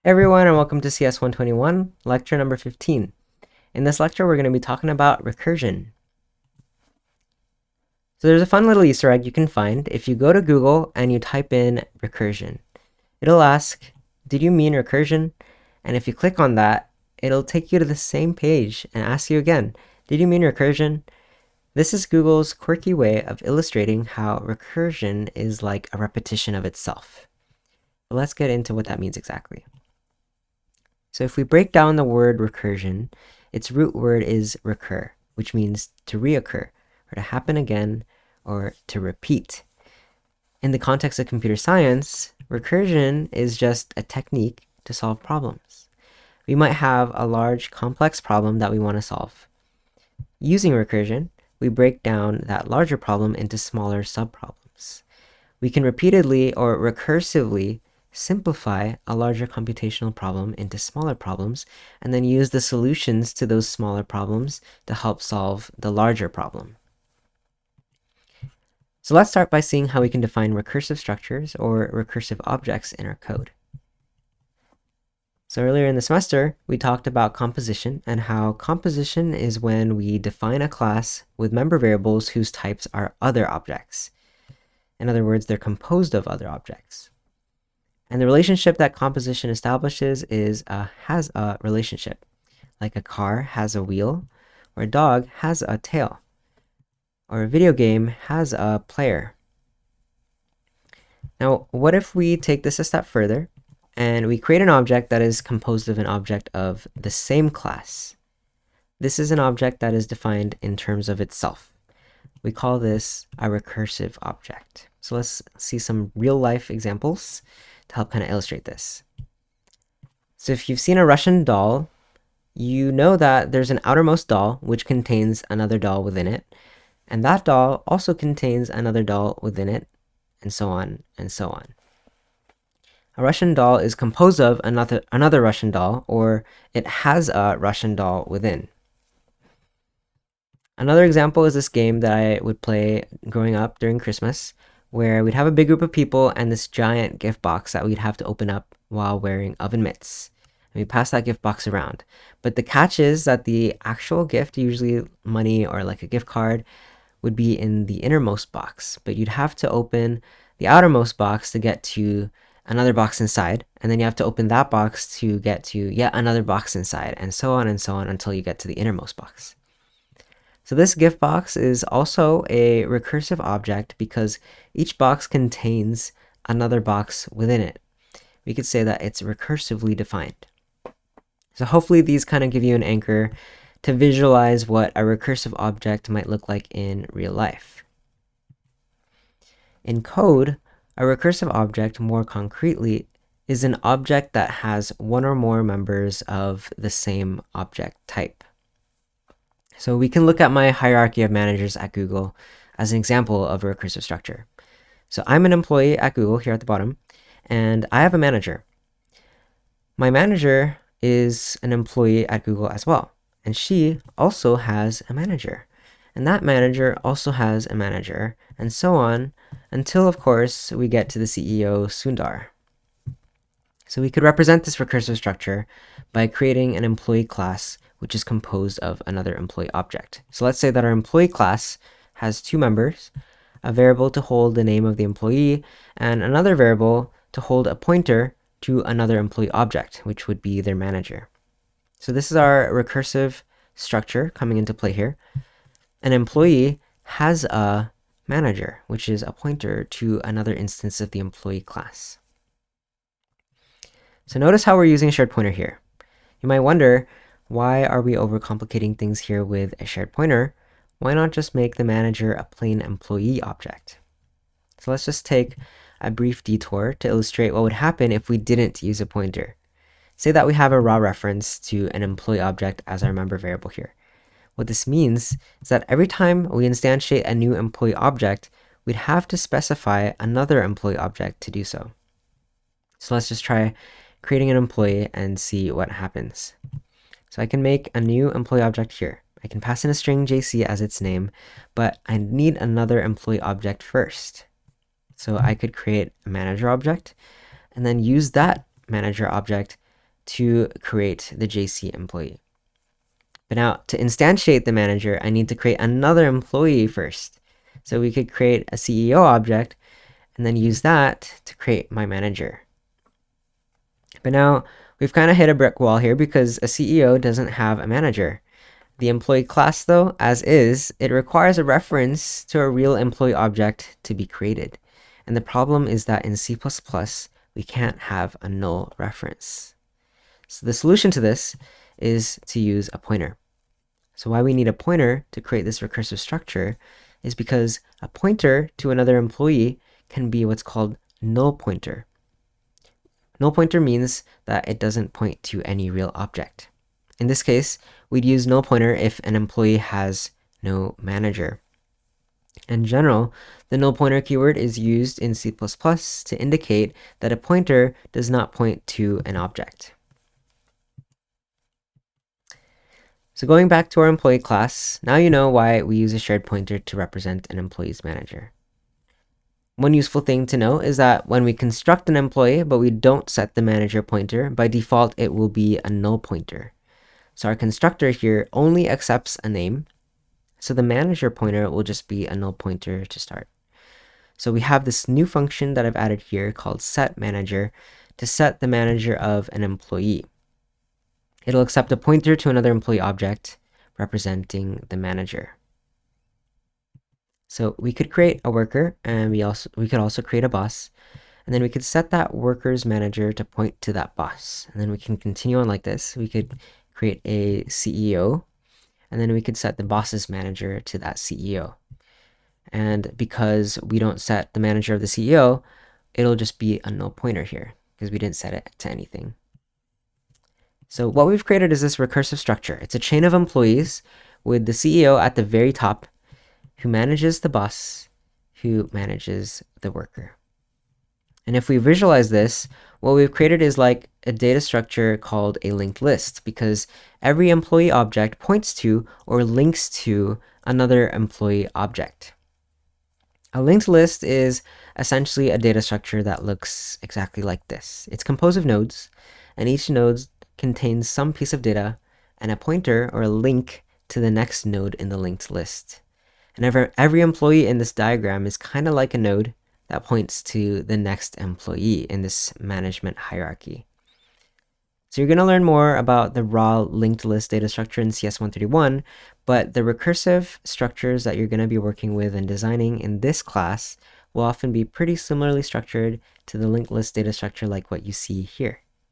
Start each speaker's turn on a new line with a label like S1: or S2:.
S1: Hey everyone, and welcome to CS121, lecture number 15. In this lecture, we're going to be talking about recursion. So there's a fun little Easter egg you can find if you go to Google and you type in recursion. It'll ask, did you mean recursion? And if you click on that, it'll take you to the same page and ask you again, did you mean recursion? This is Google's quirky way of illustrating how recursion is like a repetition of itself. But let's get into what that means exactly. So if we break down the word recursion, its root word is recur, which means to reoccur, or to happen again, or to repeat. In the context of computer science, recursion is just a technique to solve problems. We might have a large, complex problem that we want to solve. Using recursion, we break down that larger problem into smaller subproblems. We can repeatedly or recursively simplify a larger computational problem into smaller problems, and then use the solutions to those smaller problems to help solve the larger problem. So let's start by seeing how we can define recursive structures or recursive objects in our code. So earlier in the semester, we talked about composition and how composition is when we define a class with member variables whose types are other objects. In other words, they're composed of other objects. And the relationship that composition establishes is a has-a relationship, like a car has a wheel, or a dog has a tail, or a video game has a player. Now, what if we take this a step further, and we create an object that is composed of an object of the same class? This is an object that is defined in terms of itself. We call this a recursive object. So let's see some real-life examples to help kind of illustrate this. So if you've seen a Russian doll, you know that there's an outermost doll which contains another doll within it, and that doll also contains another doll within it, and so on and so on. A Russian doll is composed of another Russian doll, or it has a Russian doll within. Another example is this game that I would play growing up during Christmas, where we'd have a big group of people and this giant gift box that we'd have to open up while wearing oven mitts. And we pass that gift box around. But the catch is that the actual gift, usually money or like a gift card, would be in the innermost box. But you'd have to open the outermost box to get to another box inside. And then you have to open that box to get to yet another box inside, and so on until you get to the innermost box. So this gift box is also a recursive object because each box contains another box within it. We could say that it's recursively defined. So hopefully these kind of give you an anchor to visualize what a recursive object might look like in real life. In code, a recursive object, more concretely, is an object that has one or more members of the same object type. So we can look at my hierarchy of managers at Google as an example of a recursive structure. So I'm an employee at Google here at the bottom, and I have a manager. My manager is an employee at Google as well, and she also has a manager. And that manager also has a manager, and so on, until, of course, we get to the CEO, Sundar. So we could represent this recursive structure by creating an employee class which is composed of another employee object. So let's say that our employee class has two members, a variable to hold the name of the employee, and another variable to hold a pointer to another employee object, which would be their manager. So this is our recursive structure coming into play here. An employee has a manager, which is a pointer to another instance of the employee class. So notice how we're using a shared pointer here. You might wonder, why are we overcomplicating things here with a shared pointer? Why not just make the manager a plain employee object? So let's just take a brief detour to illustrate what would happen if we didn't use a pointer. Say that we have a raw reference to an employee object as our member variable here. What this means is that every time we instantiate a new employee object, we'd have to specify another employee object to do so. So let's just try creating an employee and see what happens. So I can make a new employee object here. I can pass in a string JC as its name, but I need another employee object first. So I could create a manager object and then use that manager object to create the JC employee. But now to instantiate the manager, I need to create another employee first. So we could create a CEO object and then use that to create my manager. But now we've kind of hit a brick wall here because a CEO doesn't have a manager. The employee class though, as is, it requires a reference to a real employee object to be created. And the problem is that in C++, we can't have a null reference. So the solution to this is to use a pointer. So why we need a pointer to create this recursive structure is because a pointer to another employee can be what's called null pointer. Null pointer means that it doesn't point to any real object. In this case, we'd use null pointer if an employee has no manager. In general, the null pointer keyword is used in C++ to indicate that a pointer does not point to an object. So going back to our employee class, now you know why we use a shared pointer to represent an employee's manager. One useful thing to know is that when we construct an employee but we don't set the manager pointer, by default it will be a null pointer. So our constructor here only accepts a name, so the manager pointer will just be a null pointer to start. So we have this new function that I've added here called setManager to set the manager of an employee. It'll accept a pointer to another employee object representing the manager. So we could create a worker, and we could also create a boss, and then we could set that worker's manager to point to that boss. And then we can continue on like this. We could create a CEO, and then we could set the boss's manager to that CEO. And because we don't set the manager of the CEO, it'll just be a null pointer here because we didn't set it to anything. So what we've created is this recursive structure. It's a chain of employees with the CEO at the very top, who manages the boss, who manages the worker. And if we visualize this, what we've created is like a data structure called a linked list, because every employee object points to or links to another employee object. A linked list is essentially a data structure that looks exactly like this. It's composed of nodes, and each node contains some piece of data and a pointer or a link to the next node in the linked list. And every employee in this diagram is kind of like a node that points to the next employee in this management hierarchy. So you're going to learn more about the raw linked list data structure in CS131, but the recursive structures that you're going to be working with and designing in this class will often be pretty similarly structured to the linked list data structure like what you see here.